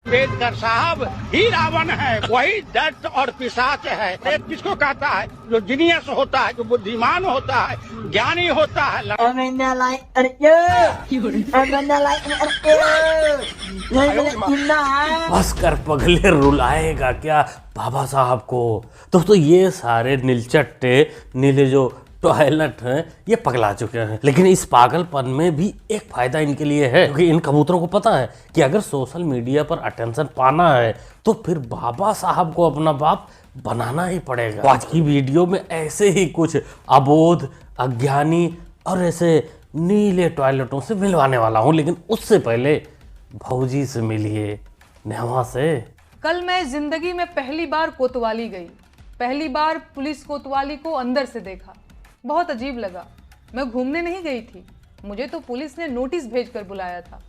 अम्बेडकर साहब ही रावण है, वही दर्द और पिशाच है। एक किसको कहता है? जो जीनियस होता है, जो बुद्धिमान होता है, ज्ञानी होता है। बस कर पगले, रुलाएगा क्या बाबा साहब को? दोस्तों ये सारे नीलचट्टे नीले जो टॉयलेट हैं ये पगला चुके हैं, लेकिन इस पागलपन में भी एक फायदा इनके लिए है, क्योंकि इन कबूतरों को पता है कि अगर सोशल मीडिया पर अटेंशन पाना है तो फिर बाबा साहब को अपना बाप बनाना ही पड़ेगा। तो आज की वीडियो में ऐसे ही कुछ अबोध, अज्ञानी और ऐसे नीले टॉयलेटों से मिलवाने वाला हूँ, लेकिन उससे पहले भौजी से मिलिए, नेहा से। कल मैं जिंदगी में पहली बार कोतवाली गई। पहली बार पुलिस कोतवाली को अंदर से देखा, बहुत अजीब लगा। मैं घूमने नहीं गई थी, मुझे तो पुलिस ने नोटिस भेजकर बुलाया था।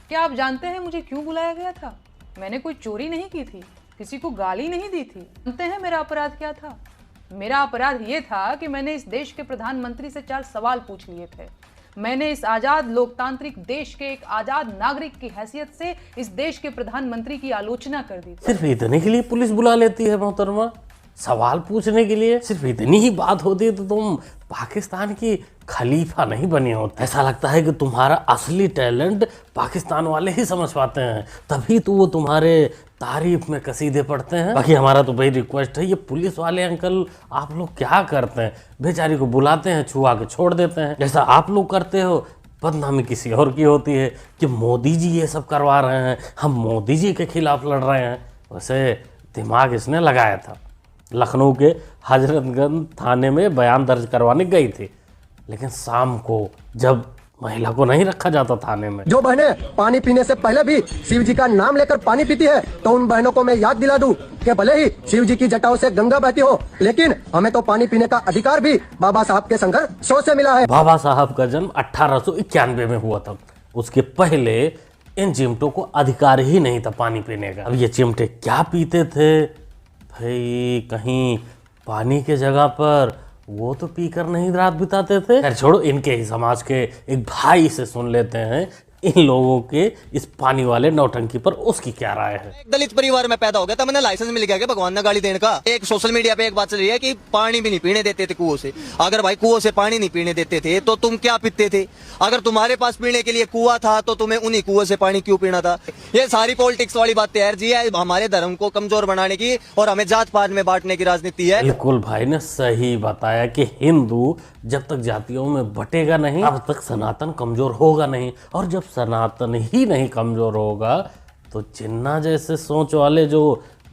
क्या आप जानते हैं मुझे क्यों बुलाया गया था? मैंने कोई चोरी नहीं की थी, किसी को गाली नहीं दी थी। जानते हैं मेरा अपराध क्या था? मेरा अपराध ये था कि मैंने इस देश के प्रधानमंत्री से 4 सवाल पूछ लिए थे। मैंने इस आजाद लोकतांत्रिक देश के एक आजाद नागरिक की हैसियत से इस देश के प्रधानमंत्री की आलोचना कर दी। सिर्फ इतने के लिए पुलिस बुला लेती है मोहतरमा? सवाल पूछने के लिए सिर्फ इतनी ही बात होती है तो तुम पाकिस्तान की खलीफा नहीं बनी होती। ऐसा लगता है कि तुम्हारा असली टैलेंट पाकिस्तान वाले ही समझ पाते हैं, तभी तो वो तुम्हारे तारीफ में कसीदे पढ़ते हैं। बाकी हमारा तो भाई रिक्वेस्ट है, ये पुलिस वाले अंकल आप लोग क्या करते हैं? बेचारी को बुलाते हैं, छुआ के छोड़ देते हैं। जैसा आप लोग करते हो बदनामी किसी और की होती है कि मोदी जी ये सब करवा रहे हैं, हम मोदी जी के खिलाफ लड़ रहे हैं। वैसे दिमाग इसने लगाया था। लखनऊ के हजरतगंज थाने में बयान दर्ज करवाने गई थी, लेकिन शाम को जब महिला को नहीं रखा जाता थाने में। जो बहनें पानी पीने से पहले भी शिव जी का नाम लेकर पानी पीती है, तो उन बहनों को मैं याद दिला दूं कि भले ही शिव जी की जटाओं से गंगा बहती हो, लेकिन हमें तो पानी पीने का अधिकार भी बाबा साहब के संघर्षों से मिला है। बाबा साहब का जन्म 1891 में हुआ था। उसके पहले इन चिमटों को अधिकार ही नहीं था पानी पीने का। अब ये चिमटे क्या पीते थे भाई? कहीं पानी के जगह पर वो तो पीकर नहीं रात बिताते थे। खैर छोड़ो, इनके ही समाज के एक भाई से सुन लेते हैं इन लोगों के इस पानी वाले नौटंकी पर उसकी क्या राय है। एक दलित परिवार में पैदा हो गया था, मैंने लाइसेंस मिल गया भगवान ने गाली देने का। एक सोशल मीडिया पे एक बात चल रही है कि पानी भी नहीं पीने देते थे कुओं से। अगर भाई कुओं से पानी नहीं पीने देते थे तो तुम क्या पीते थे? अगर तुम्हारे पास पीने के लिए कुआं था तो तुम्हें उन्हीं कुओं से पानी क्यों पीना था? ये सारी पॉलिटिक्स वाली बात तैयार जी है, हमारे धर्म को कमजोर बनाने की और हमें जात पात में बांटने की राजनीति है। बिल्कुल भाई ने सही बताया कि हिंदू जब तक जातियों में बटेगा नहीं तब तक सनातन कमजोर होगा नहीं, और जब सनातन ही नहीं कमजोर होगा तो जिन्ना जैसे सोच वाले जो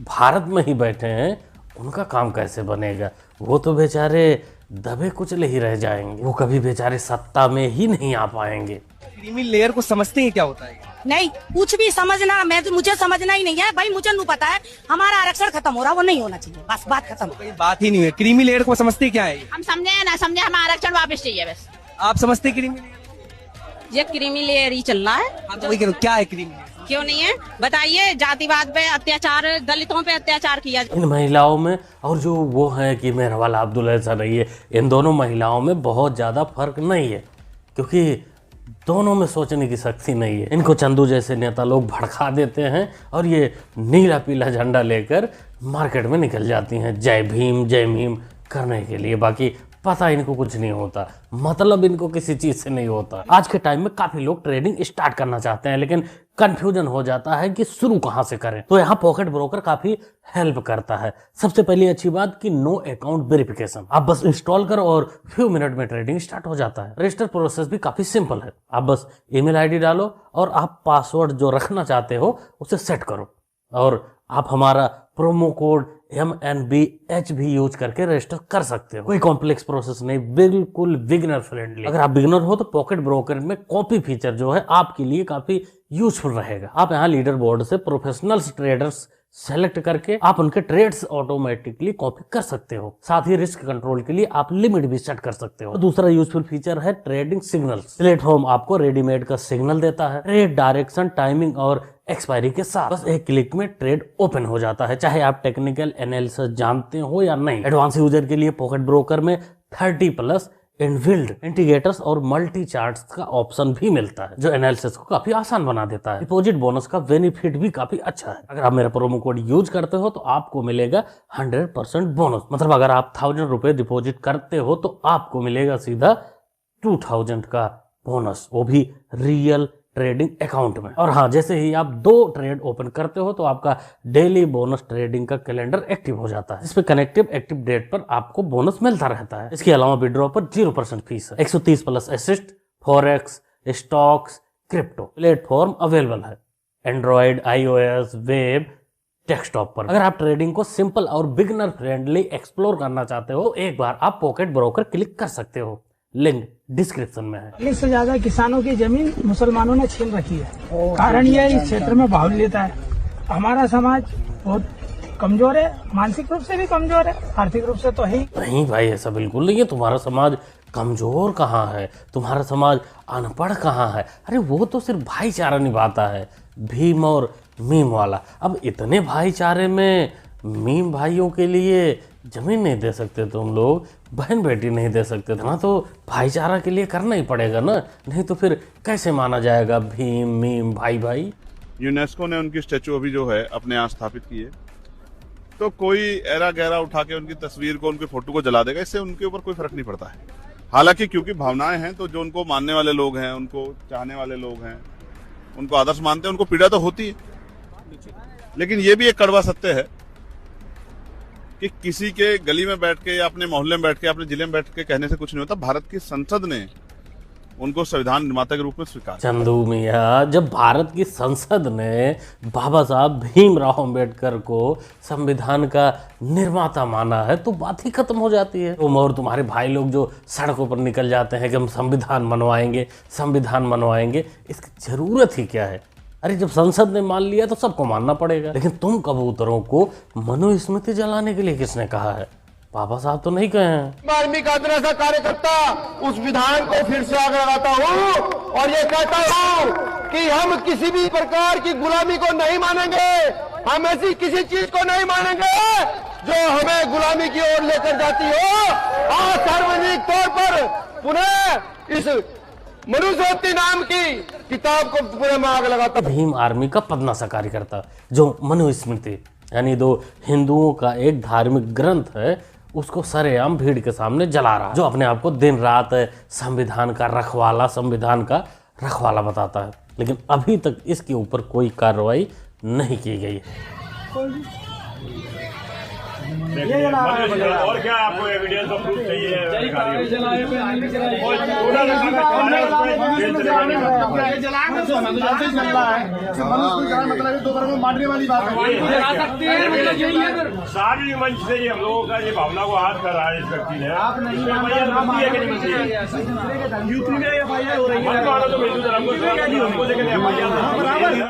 भारत में ही बैठे हैं उनका काम कैसे बनेगा? वो तो बेचारे दबे कुचले ही रह जाएंगे, वो कभी बेचारे सत्ता में ही नहीं आ पाएंगे। क्रीमी लेयर को समझते हैं क्या होता है? नहीं, कुछ भी समझना, मुझे समझना ही नहीं है भाई। मुझे नहीं पता है, हमारा आरक्षण खत्म हो रहा, वो नहीं होना चाहिए, बस बात खत्म। कोई बात ही नहीं है। क्रीमी लेयर को समझते क्या है? हम समझे या ना समझे, हमें आरक्षण वापस चाहिए बस। आप समझते क्रीमी लेयर? ये क्रीमी लेयर ही चल रहा है। हाँ, तो वही कह रहा हूं, क्या है क्रीमी लेयर? क्यों नहीं है बताइए? जातिवाद पे अत्याचार, दलितों पे अत्याचार किया। इन महिलाओं में और जो वो है कि मेरा वाला अब्दुल ऐसा नहीं है, इन दोनों महिलाओं में बहुत ज़्यादा फर्क नहीं है, क्योंकि दोनों में सोचने की शक्ति नहीं है। इनको चंदू जैसे नेता लोग भड़का देते हैं और ये नीला पीला झंडा लेकर मार्केट में निकल जाती हैं जय भीम करने के लिए। बाकी पता इनको कुछ नहीं होता, मतलब इनको किसी चीज से नहीं होता। आज के टाइम में काफी लोग ट्रेडिंग स्टार्ट करना चाहते हैं, लेकिन कंफ्यूजन हो जाता है कि शुरू कहां से करें। तो यहाँ पॉकेट ब्रोकर काफी हेल्प करता है। सबसे पहली अच्छी बात कि नो अकाउंट वेरिफिकेशन। आप बस इंस्टॉल करो और फ्यू मिनट में ट्रेडिंग स्टार्ट हो जाता है। रजिस्टर प्रोसेस भी काफी सिंपल है। आप बस ईमेल आईडी डालो और आप पासवर्ड जो रखना चाहते हो उसे सेट करो, और आप हमारा प्रोमो कोड MNBH भी यूज करके रजिस्टर कर सकते हो। कोई कॉम्प्लेक्स प्रोसेस नहीं, बिल्कुल बिगिनर फ्रेंडली। अगर आप बिगिनर हो तो पॉकेट ब्रोकर में कॉपी फीचर जो है आपके लिए काफी यूजफुल रहेगा। आप यहाँ लीडर बोर्ड से प्रोफेशनल ट्रेडर्स सेलेक्ट करके आप उनके ट्रेड्स ऑटोमेटिकली कॉपी कर सकते हो। साथ ही रिस्क कंट्रोल के लिए आप लिमिट भी सेट कर सकते हो। दूसरा यूजफुल फीचर है ट्रेडिंग सिग्नल्स। प्लेटफॉर्म आपको रेडीमेड का सिग्नल देता है, ट्रेड डायरेक्शन, टाइमिंग और एक्सपायरी के साथ। बस एक क्लिक में ट्रेड ओपन हो जाता है, चाहे आप टेक्निकल एनालिसिस जानते हो या नहीं। एडवांस यूजर के लिए पॉकेट ब्रोकर में 30+ इनबिल्ड इंडिकेटर्स और मल्टी चार्ट्स का ऑप्शन भी मिलता है, जो एनालिसिस को काफी आसान बना देता है। डिपॉजिट बोनस का बेनिफिट भी काफी अच्छा है। अगर आप मेरा प्रोमो कोड यूज करते हो तो आपको मिलेगा 100% बोनस। मतलब अगर आप 1000 रुपए डिपॉजिट करते हो तो आपको मिलेगा सीधा 2000 का बोनस, वो भी रियल ट्रेडिंग अकाउंट में। और हाँ, जैसे ही आप 2 ट्रेड ओपन करते हो तो आपका डेली बोनस ट्रेडिंग का कैलेंडर एक्टिव हो जाता है। इस पे कनेक्टिव एक्टिव डेट पर आपको बोनस मिलता रहता है। इसके अलावा विड्रॉ पर 0% फीस है। 130 plus assist, forex, stocks, crypto platform available है एंड्रॉइड, iOS, वेब, डेस्कटॉप पर। अगर आप ट्रेडिंग को सिंपल और बिगिनर फ्रेंडली एक्सप्लोर करना चाहते हो तो एक बार आप पॉकेट ब्रोकर क्लिक कर सकते हो, लिंक डिस्क्रिप्शन में है। 40 से ज्यादा किसानों की जमीन मुसलमानों ने छीन रखी है। कारण यह इस क्षेत्र में बाहुल्यता है। हमारा समाज बहुत कमजोर है, मानसिक रूप से भी कमजोर है, आर्थिक रूप से तो है नहीं भाई, ऐसा बिल्कुल नहीं है। तुम्हारा समाज कमजोर कहाँ है, तुम्हारा समाज अनपढ़ कहाँ है। अरे वो तो सिर्फ भाईचारा निभाता है, भीम और मीम वाला। अब इतने भाईचारे में मीम भाइयों के लिए जमीन नहीं दे सकते तुम लोग, बहन बेटी नहीं दे सकते ना, तो भाईचारा के लिए करना ही पड़ेगा ना, नहीं तो फिर कैसे माना जाएगा भीम मीम भाई भाई। यूनेस्को ने उनकी स्टैचू अभी जो है अपने यहाँ स्थापित की है, तो कोई एरा गहरा उठा के उनकी तस्वीर को, उनकी फोटो को जला देगा, इससे उनके ऊपर कोई फर्क नहीं पड़ता है। हालांकि क्योंकि भावनाएं हैं, तो जो उनको मानने वाले लोग हैं, उनको चाहने वाले लोग हैं, उनको आदर्श मानते हैं, उनको पीड़ा तो होती है। लेकिन ये भी एक कड़वा सत्य है कि किसी के गली में बैठ के या अपने मोहल्ले में बैठ के, अपने जिले में बैठ के कहने से कुछ नहीं होता। भारत की संसद ने उनको संविधान निर्माता के रूप में स्वीकार। चंदू मियाँ, जब भारत की संसद ने बाबा साहब भीमराव अंबेडकर को संविधान का निर्माता माना है तो बात ही खत्म हो जाती है। तुम और तुम्हारे भाई लोग जो सड़कों पर निकल जाते हैं कि हम संविधान बनवाएंगे, संविधान बनवाएंगे, इसकी जरूरत ही क्या है। अरे जब संसद ने मान लिया तो सबको मानना पड़ेगा। लेकिन तुम कबूतरों को मनुस्मृति जलाने के लिए किसने कहा है? बाबा साहब तो नहीं कहे हैं। आर्मी का ऐसा कार्यकर्ता उस विधान को फिर से आगे लगाता हूँ और ये कहता हूँ कि हम किसी भी प्रकार की गुलामी को नहीं मानेंगे। हम ऐसी किसी चीज को नहीं मानेंगे जो हमें गुलामी की ओर लेकर जाती हो। आज सार्वजनिक तौर पर पुनः इस मनुस्मृति नाम की किताब को पूरे में आग लगाता। भीम आर्मी का पदना सा कार्यकर्ता जो मनुस्मृति यानी 2 हिंदुओं का एक धार्मिक ग्रंथ है, उसको सरेआम भीड़ के सामने जला रहा, जो अपने आप को दिन रात संविधान का रखवाला, संविधान का रखवाला बताता है। लेकिन अभी तक इसके ऊपर कोई कार्रवाई नहीं की गई है। और क्या आपको एविडेंस और प्रूफ चाहिए? सार्वजनिक मंच से ये हम लोगों का ये भावना को हाथ कर रहा है इस व्यक्ति ने।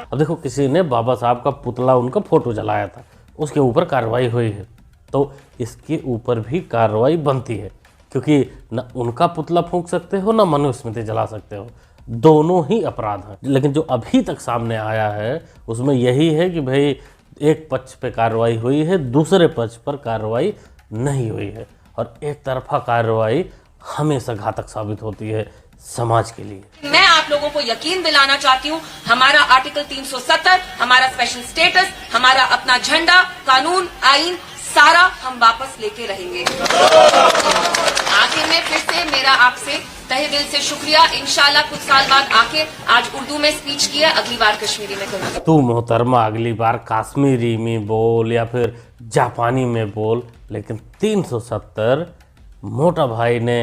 अब देखो, किसी ने बाबा साहब का पुतला, उनका फोटो जलाया था, उसके ऊपर कार्रवाई हुई है, तो इसके ऊपर भी कार्रवाई बनती है, क्योंकि न उनका पुतला फूंक सकते हो न मनुस्मृति जला सकते हो, दोनों ही अपराध हैं। लेकिन जो अभी तक सामने आया है उसमें यही है कि भाई एक पक्ष पे कार्रवाई हुई है, दूसरे पक्ष पर कार्रवाई नहीं हुई है, और एक तरफा कार्रवाई हमेशा घातक साबित होती है समाज के लिए। मैं आप लोगों को यकीन दिलाना चाहती हूँ, हमारा आर्टिकल 370, हमारा स्पेशल स्टेटस, हमारा अपना झंडा, कानून, आइन, सारा हम वापस लेके रहेंगे। आखिर में फिर से मेरा आपसे तहे दिल से शुक्रिया। इंशाल्लाह कुछ साल बाद आके आज उर्दू में स्पीच किया, अगली बार कश्मीरी में करूँगा। तू मोहतरमा अगली बार कश्मीरी में बोल या फिर जापानी में बोल, लेकिन 370 मोटा भाई ने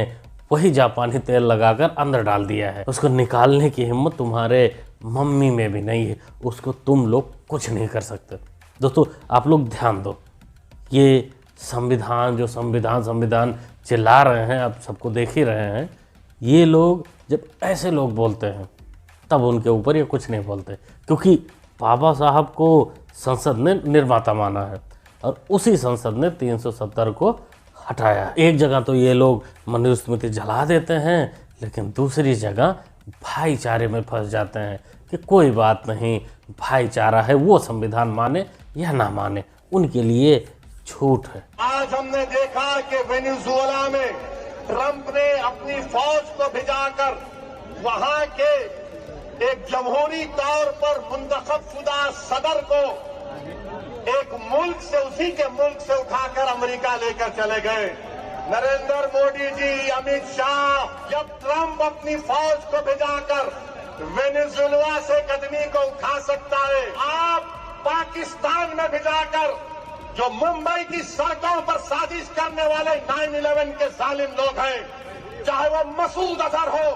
वही जापानी तेल लगाकर अंदर डाल दिया है। उसको निकालने की हिम्मत तुम्हारे मम्मी में भी नहीं है, उसको तुम लोग कुछ नहीं कर सकते। दोस्तों, आप लोग ध्यान दो, ये संविधान जो संविधान चिल्ला रहे हैं, आप सबको देख ही रहे हैं, ये लोग जब ऐसे लोग बोलते हैं तब उनके ऊपर ये कुछ नहीं बोलते, क्योंकि बाबा साहब को संसद ने निर्माता माना है और उसी संसद ने 370 को हटाया। एक जगह तो ये लोग मनुस्मृति जला देते हैं, लेकिन दूसरी जगह भाईचारे में फंस जाते हैं कि कोई बात नहीं, भाईचारा है, वो संविधान माने या ना माने, उनके लिए छूट है। आज हमने देखा कि वेनेजुएला में ट्रंप ने अपनी फौज को भिजाकर वहां के एक जमहूरी तौर पर मुंतखब शुदा सदर को एक मुल्क से, उसी के मुल्क से उठाकर अमेरिका लेकर चले गए। नरेंद्र मोदी जी, अमित शाह, जब ट्रंप अपनी फौज को भिजाकर वेनेजुएला से कदमी को उठा सकता है, आप पाकिस्तान में भिजाकर जो मुंबई की सड़कों पर साजिश करने वाले 9/11 के जालिम लोग हैं, चाहे वो मसूद अजहर हो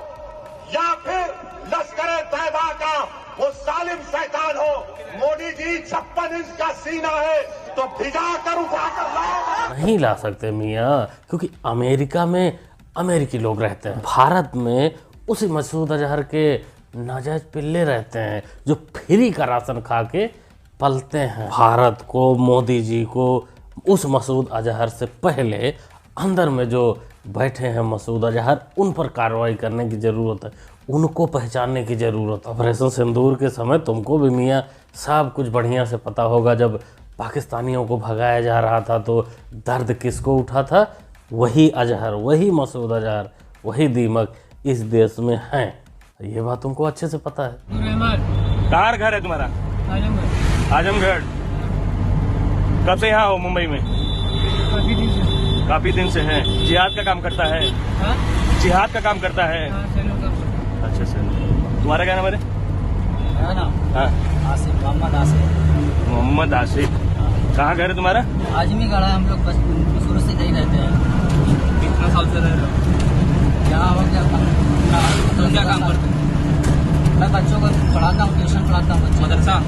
या फिर लश्कर तैयबा का वो जालिम शैतान हो, मोदी जी 56 इंच का सीना है तो भिजाकर उठाकर लाओ। नहीं ला सकते मियाँ, क्योंकि अमेरिका में अमेरिकी लोग रहते हैं, भारत में उसी मसूद अजहर के नाजायज पिल्ले रहते हैं जो फ्री का राशन खा के पलते हैं। भारत को, मोदी जी को उस मसूद अजहर से पहले अंदर में जो बैठे हैं मसूद अजहर, उन पर कार्रवाई करने की ज़रूरत है, उनको पहचानने की ज़रूरत है। ऑपरेशन सिंदूर के समय तुमको भी मियाँ सब कुछ बढ़िया से पता होगा, जब पाकिस्तानियों को भगाया जा रहा था तो दर्द किसको उठा था? वही अजहर, वही मसूद अजहर, वही दीमक इस देश में हैं। ये बात तुमको अच्छे से पता है। कहाँ घर है तुम्हारा? आजमगढ़। कब से यहाँ हो मुंबई में? काफी दिन से हैं। जिहाद का काम करता है? जिहाद का काम करता है? अच्छा सर, तुम्हारा क्या नाम है? आसिफ, मोहम्मद आसिफ। मोहम्मद आसिफ। कहाँ घर है तुम्हारा? आजमी गढ़ा है, हम लोग बस शुरू से यही रहते हैं। कितना साल से रह रहे हो? यहाँ हो गया। तुम क्या काम करते हो? मैं बच्चों को पढ़ाता हूँ, ट्यूशन पढ़ाता हूँ। मदरसा?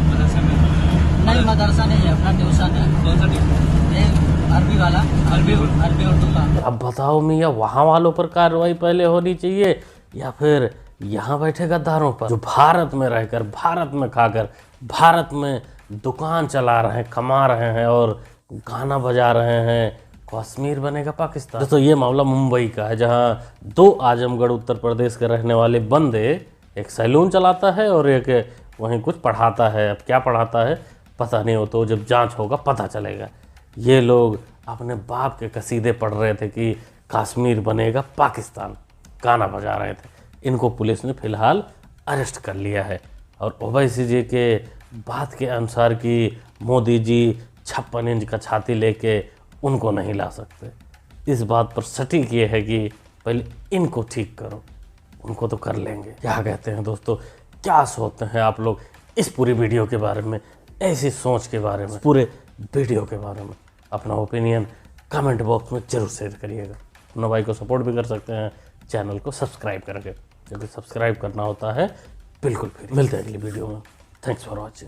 मदरसा में नहीं, मदरसा नहीं है, अपना ट्यूशन है। कौन सा ट्यूशन? ये अरबी वाला, अरबी उर्दू का। अब बताओ मियाँ, वहाँ वालों पर कार्रवाई पहले होनी चाहिए या फिर यहाँ बैठे गद्दारों पर, जो भारत में रहकर, भारत में खाकर, भारत में दुकान चला रहे हैं, कमा रहे हैं और गाना बजा रहे हैं? कश्मीर बनेगा पाकिस्तान। दोस्तों, ये मामला मुंबई का है, जहाँ 2 आजमगढ़ उत्तर प्रदेश के रहने वाले बंदे, एक सैलून चलाता है और एक वहीं कुछ पढ़ाता है। अब क्या पढ़ाता है पता नहीं, हो तो जब जांच होगा पता चलेगा। ये लोग अपने बाप के कसीदे पढ़ रहे थे कि कश्मीर बनेगा पाकिस्तान, गाना बजा रहे थे। इनको पुलिस ने फिलहाल अरेस्ट कर लिया है। और ओवैसी जी के बात के अनुसार कि मोदी जी 56 इंच का छाती लेके उनको नहीं ला सकते, इस बात पर सटीक ये है कि पहले इनको ठीक करो, उनको तो कर लेंगे। क्या कहते हैं दोस्तों, क्या सोचते हैं आप लोग इस पूरी वीडियो के बारे में, ऐसी सोच के बारे में, पूरे वीडियो के बारे में? अपना ओपिनियन कमेंट बॉक्स में जरूर शेयर करिएगा। अपना भाई को सपोर्ट भी कर सकते हैं चैनल को सब्सक्राइब करके, क्योंकि सब्सक्राइब करना होता है बिल्कुल फ्री। मिलते हैं अगली वीडियो में। Thanks for watching.